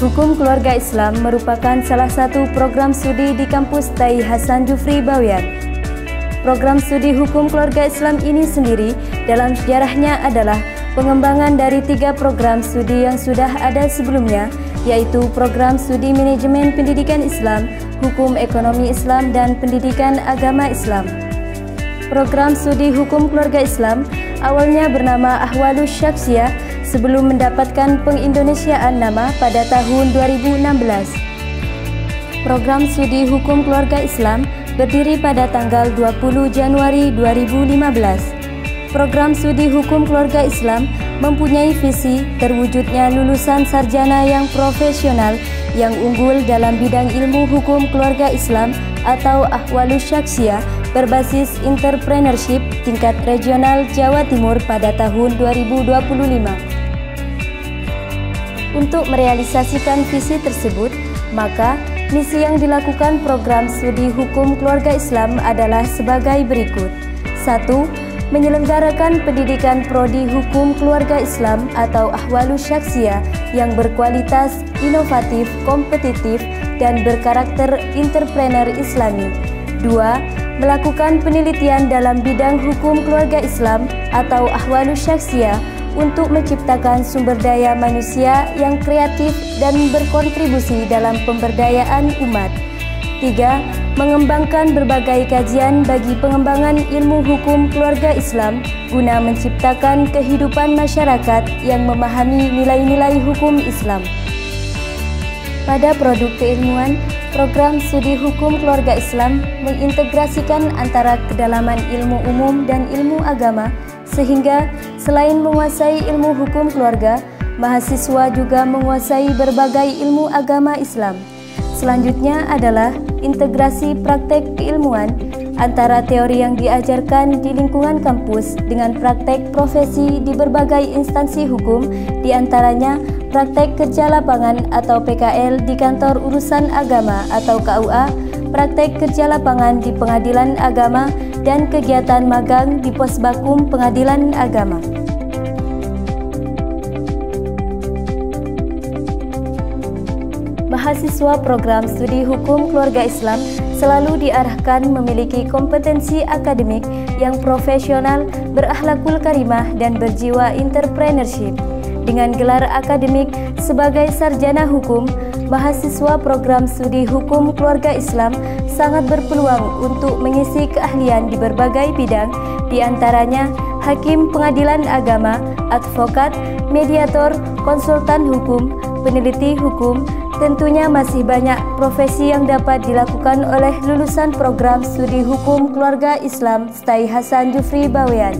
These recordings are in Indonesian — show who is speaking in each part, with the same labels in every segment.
Speaker 1: Hukum Keluarga Islam merupakan salah satu program studi di kampus Tai Hasan Jufri Bawean. Program studi Hukum Keluarga Islam ini sendiri dalam sejarahnya adalah pengembangan dari 3 program studi yang sudah ada sebelumnya, yaitu program studi Manajemen Pendidikan Islam, Hukum Ekonomi Islam, dan Pendidikan Agama Islam. Program studi Hukum Keluarga Islam awalnya bernama Ahwalus Syakhsiyah sebelum mendapatkan pengindonesiaan nama pada tahun 2016. Program studi Hukum Keluarga Islam berdiri pada tanggal 20 Januari 2015. Program studi Hukum Keluarga Islam mempunyai visi terwujudnya lulusan sarjana yang profesional yang unggul dalam bidang ilmu hukum keluarga Islam atau Ahwalus Syakhsiyah berbasis entrepreneurship tingkat regional Jawa Timur pada tahun 2025. Untuk merealisasikan visi tersebut, maka misi yang dilakukan program studi Hukum Keluarga Islam adalah sebagai berikut. 1. Menyelenggarakan pendidikan prodi Hukum Keluarga Islam atau Ahwalus Syakhsiyah yang berkualitas, inovatif, kompetitif, dan berkarakter entrepreneur Islami. 2. Melakukan penelitian dalam bidang hukum keluarga Islam atau Ahwalus Syakhsiyah untuk menciptakan sumber daya manusia yang kreatif dan berkontribusi dalam pemberdayaan umat. 3. Mengembangkan berbagai kajian bagi pengembangan ilmu hukum keluarga Islam guna menciptakan kehidupan masyarakat yang memahami nilai-nilai hukum Islam. Pada produk keilmuan, program studi Hukum Keluarga Islam mengintegrasikan antara kedalaman ilmu umum dan ilmu agama, sehingga selain menguasai ilmu hukum keluarga, mahasiswa juga menguasai berbagai ilmu agama Islam. Selanjutnya adalah integrasi praktek keilmuan antara teori yang diajarkan di lingkungan kampus dengan praktek profesi di berbagai instansi hukum, diantaranya praktek kerja lapangan atau PKL di kantor urusan agama atau KUA, praktek kerja lapangan di pengadilan agama, dan kegiatan magang di Posbakum Pengadilan Agama. Mahasiswa program studi Hukum Keluarga Islam selalu diarahkan memiliki kompetensi akademik yang profesional, berakhlakul karimah, dan berjiwa entrepreneurship. Dengan gelar akademik sebagai sarjana hukum, mahasiswa program studi Hukum Keluarga Islam sangat berpeluang untuk mengisi keahlian di berbagai bidang, diantaranya hakim pengadilan agama, advokat, mediator, konsultan hukum, peneliti hukum. Tentunya masih banyak profesi yang dapat dilakukan oleh lulusan program studi Hukum Keluarga Islam Tai Hasan Jufri Bawean.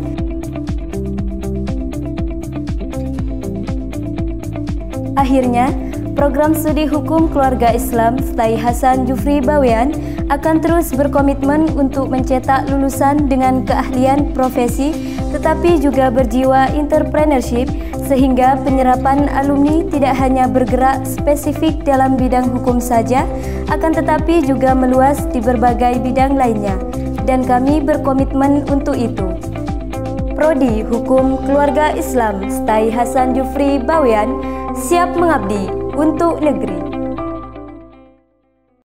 Speaker 1: Akhirnya, program studi Hukum Keluarga Islam Tai Hasan Jufri Bawean akan terus berkomitmen untuk mencetak lulusan dengan keahlian profesi, tetapi juga berjiwa entrepreneurship, sehingga penyerapan alumni tidak hanya bergerak spesifik dalam bidang hukum saja, akan tetapi juga meluas di berbagai bidang lainnya, dan kami berkomitmen untuk itu. Prodi Hukum Keluarga Islam Tai Hasan Jufri Bawean siap mengabdi untuk negeri.